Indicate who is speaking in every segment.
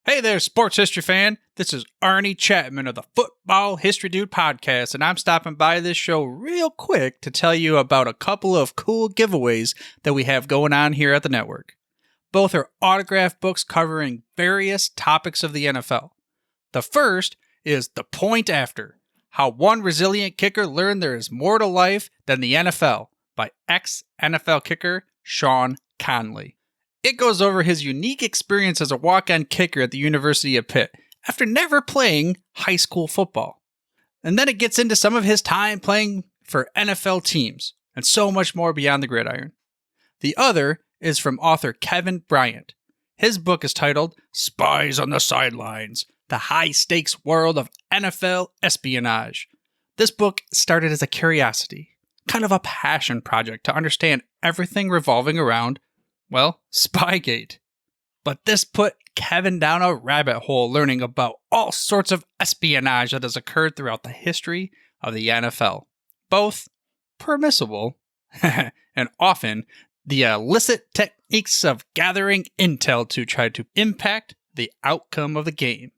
Speaker 1: Hey there, sports history fan. This is Arnie Chapman of the Football History Dude podcast, and I'm stopping by this show real quick to tell you about a couple of cool giveaways that we have going on here at the network. Both are autographed books covering various topics of the NFL. The first is The Point After: How One Resilient Kicker Learned There Is More to Life Than the NFL by ex-NFL kicker Sean Conley. It goes over his unique experience as a walk-on kicker at the University of Pitt after never playing high school football. And then it gets into some of his time playing for NFL teams and so much more beyond the gridiron. The other is from author Kevin Bryant. His book is titled Spies on the Sidelines: The High-Stakes World of NFL Espionage. This book started as a curiosity, kind of a passion project to understand everything revolving around, well, Spygate. But this put Kevin down a rabbit hole learning about all sorts of espionage that has occurred throughout the history of the NFL. Both permissible and often the illicit techniques of gathering intel to try to impact the outcome of the game.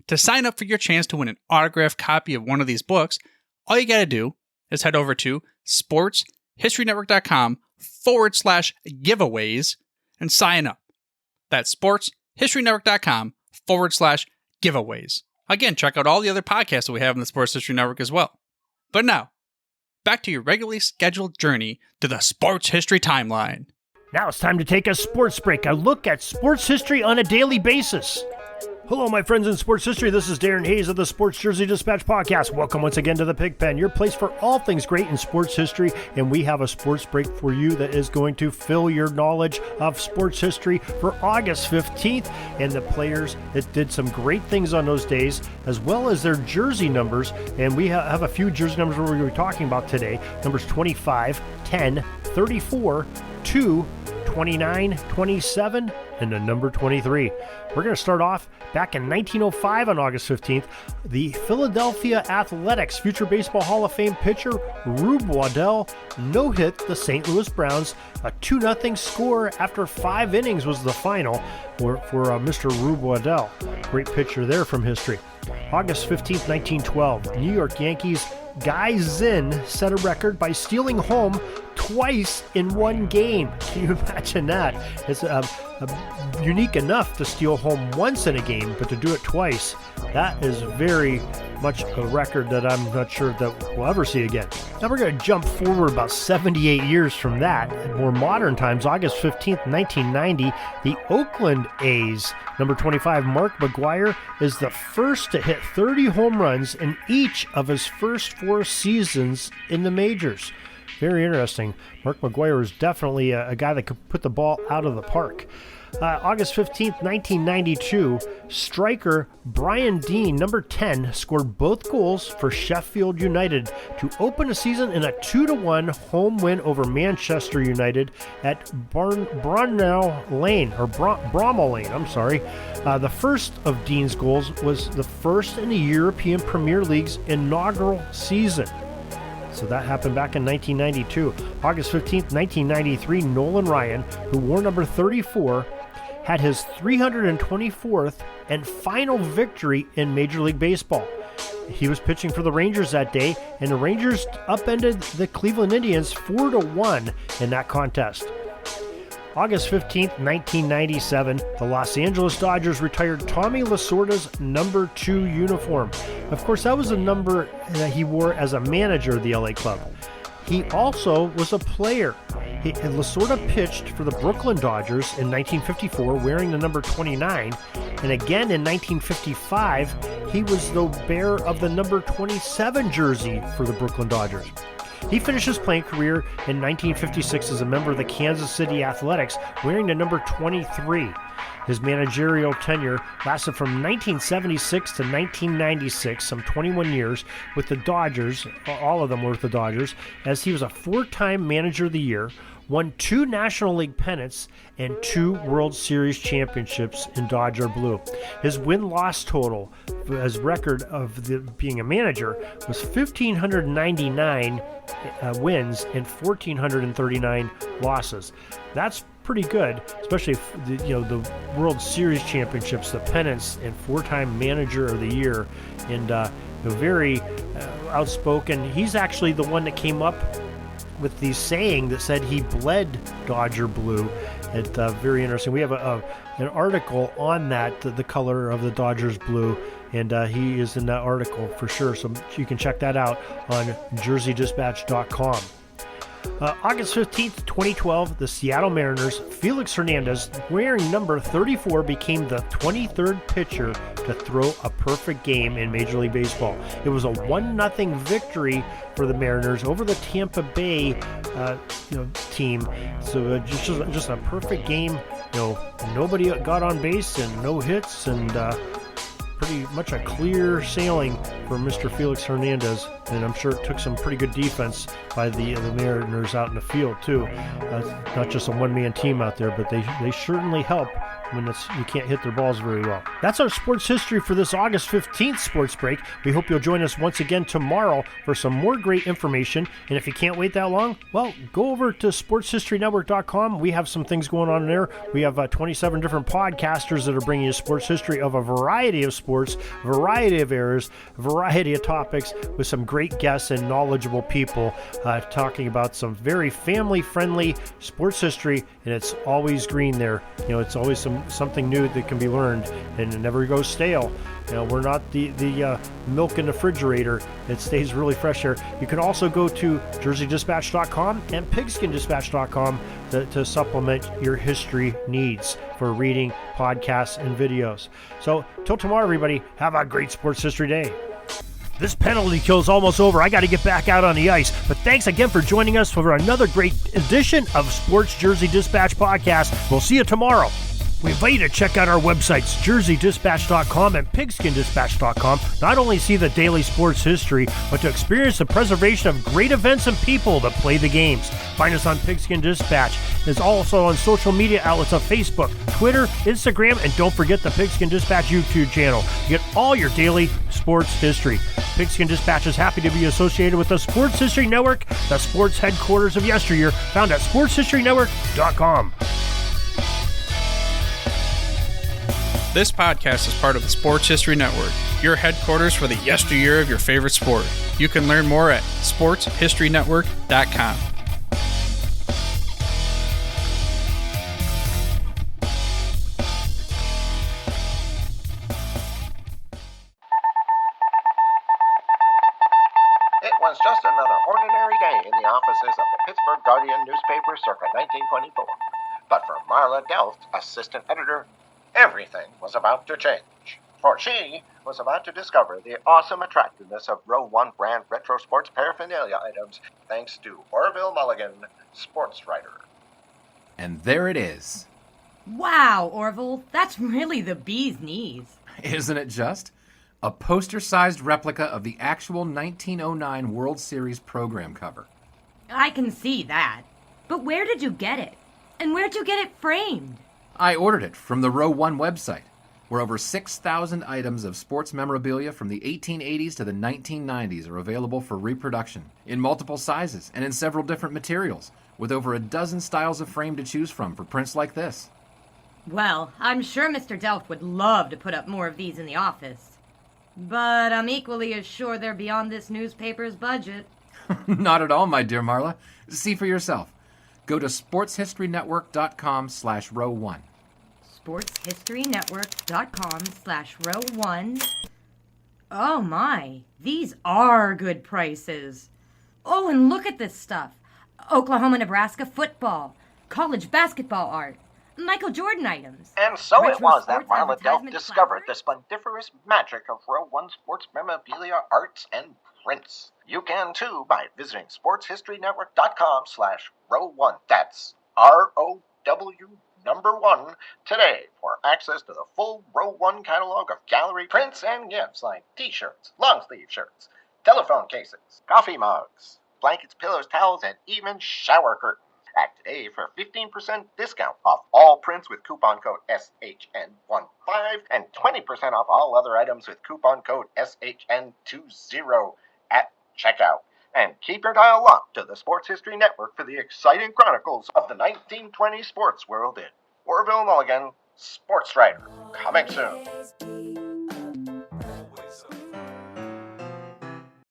Speaker 1: To sign up for your chance to win an autographed copy of one of these books, all you gotta do is head over to sportshistorynetwork.com/giveaways and sign up. That's sportshistorynetwork.com/giveaways. Again, check out all the other podcasts that we have in the Sports History Network as well. But now, back to your regularly scheduled journey to the sports history timeline.
Speaker 2: Now it's time to take a sports break, a look at sports history on a daily basis. Hello, my friends in sports history. This is Darren Hayes of the Sports Jersey Dispatch podcast. Welcome once again to the Pig Pen, your place for all things great in sports history. And we have a sports break for you that is going to fill your knowledge of sports history for August 15th and the players that did some great things on those days, as well as their jersey numbers. And we have a few jersey numbers we're going to be talking about today. Numbers 25, 10, 34, 2, 29, 27, and the number 23. We're going to start off back in 1905 on August 15th. The Philadelphia Athletics future Baseball Hall of Fame pitcher Rube Waddell no-hit the St. Louis Browns. A 2-0 score after 5 innings was the final for Mr. Rube Waddell. Great pitcher there from history. August 15th, 1912, New York Yankees Guy Zinn set a record by stealing home twice in one game. Can you imagine that? It's unique enough to steal home once in a game, but to do it twice, that is very much a record that I'm not sure that we'll ever see again. Now we're going to jump forward about 78 years from that. In more modern times, August 15th, 1990, the Oakland A's, number 25, Mark McGwire, is the first to hit 30 home runs in each of his first 4 seasons in the majors. Very interesting. Mark McGwire is definitely a guy that could put the ball out of the park. August 15th, 1992, striker Brian Dean, number 10, scored both goals for Sheffield United to open the season in a 2-1 home win over Manchester United at Bramall Lane. The first of Dean's goals was the first in the European Premier League's inaugural season. So that happened back in 1992. August 15th, 1993, Nolan Ryan, who wore number 34, had his 324th and final victory in Major League Baseball. He was pitching for the Rangers that day, and the Rangers upended the Cleveland Indians 4-1 in that contest. August 15th, 1997, the Los Angeles Dodgers retired Tommy Lasorda's number 2 uniform. Of course, that was a number that he wore as a manager of the LA club. He also was a player. Lasorda pitched for the Brooklyn Dodgers in 1954 wearing the number 29, and again in 1955 he was the bearer of the number 27 jersey for the Brooklyn Dodgers. He finished his playing career in 1956 as a member of the Kansas City Athletics wearing the number 23. His managerial tenure lasted from 1976 to 1996, some 21 years, with the Dodgers, all of them were with the Dodgers, as he was a 4-time Manager of the Year, won 2 National League pennants, and 2 World Series championships in Dodger blue. His win-loss total, as record of being a manager, was 1,599 wins and 1,439 losses. That's pretty good, especially if the World Series championships, the pennants, and 4-time Manager of the Year, and very outspoken. He's actually the one that came up with the saying that said he bled Dodger blue. It's very interesting. We have an article on that, the color of the Dodgers blue, and he is in that article for sure. So you can check that out on JerseyDispatch.com. August 15th, 2012, the Seattle Mariners' Felix Hernandez, wearing number 34, became the 23rd pitcher to throw a perfect game in Major League Baseball. It was a 1-0 victory for the Mariners over the Tampa Bay team. So just a perfect game. Nobody got on base and no hits, and pretty much a clear sailing for Mr. Felix Hernandez, and I'm sure it took some pretty good defense by the Mariners out in the field too. Not just a one-man team out there, but they certainly help when you can't hit their balls very well. That's our sports history for this August 15th sports break. We hope you'll join us once again tomorrow for some more great information. And if you can't wait that long, well, go over to sportshistorynetwork.com. We have some things going on there. We have 27 different podcasters that are bringing you sports history of a variety of sports, variety of eras, variety of topics, with some great guests and knowledgeable people talking about some very family-friendly sports history, and it's always green there. It's always something new that can be learned, and it never goes stale. We're not the milk in the refrigerator. It stays really fresh here. You can also go to JerseyDispatch.com and PigskinDispatch.com to supplement your history needs for reading, podcasts, and videos. So, till tomorrow, everybody, have a great sports history day. This penalty kill is almost over. I got to get back out on the ice. But thanks again for joining us for another great edition of Sports Jersey Dispatch Podcast. We'll see you tomorrow. We invite you to check out our websites, JerseyDispatch.com and PigskinDispatch.com. Not only see the daily sports history, but to experience the preservation of great events and people that play the games. Find us on Pigskin Dispatch. It's also on social media outlets of Facebook, Twitter, Instagram, and don't forget the Pigskin Dispatch YouTube channel. You get all your daily sports history. Pigskin Dispatch is happy to be associated with the Sports History Network, the sports headquarters of yesteryear, found at SportsHistoryNetwork.com.
Speaker 1: This podcast is part of the Sports History Network, your headquarters for the yesteryear of your favorite sport. You can learn more at SportsHistoryNetwork.com.
Speaker 3: It was just another ordinary day in the offices of the Pittsburgh Guardian newspaper circa 1924. But for Marla Delft, assistant editor, everything was about to change. For she was about to discover the awesome attractiveness of Row 1 brand retro sports paraphernalia items thanks to Orville Mulligan, sports writer.
Speaker 4: And there it is.
Speaker 5: Wow, Orville, that's really the bee's knees.
Speaker 4: Isn't it just? A poster-sized replica of the actual 1909 World Series program cover.
Speaker 5: I can see that. But where did you get it? And where'd you get it framed?
Speaker 4: I ordered it from the Row 1 website, where over 6,000 items of sports memorabilia from the 1880s to the 1990s are available for reproduction, in multiple sizes and in several different materials, with over a dozen styles of frame to choose from for prints like this.
Speaker 5: Well, I'm sure Mr. Delft would love to put up more of these in the office. But I'm equally as sure they're beyond this newspaper's budget.
Speaker 4: Not at all, my dear Marla. See for yourself. Go to sportshistorynetwork.com/row1.
Speaker 5: sportshistorynetwork.com/row1. Oh my, these are good prices. Oh, and look at this stuff. Oklahoma-Nebraska football, college basketball art, Michael Jordan items.
Speaker 3: And so
Speaker 5: retro
Speaker 3: it was that
Speaker 5: sports
Speaker 3: Marla Delft
Speaker 5: advertisement
Speaker 3: discovered the
Speaker 5: flowers.
Speaker 3: splendiferous magic of Row 1 sports memorabilia, arts, and prints. You can too by visiting sportshistorynetwork.com/row1. That's ROW1 today for access to the full Row 1 catalog of gallery prints and gifts like t-shirts, long-sleeve shirts, telephone cases, coffee mugs, blankets, pillows, towels, and even shower curtains. Act today for 15% discount off all prints with coupon code SHN15 and 20% off all other items with coupon code SHN20 at checkout. And keep your dial locked to the Sports History Network for the exciting chronicles of the 1920 sports world in Orville Mulligan, Sports Writer. Coming soon.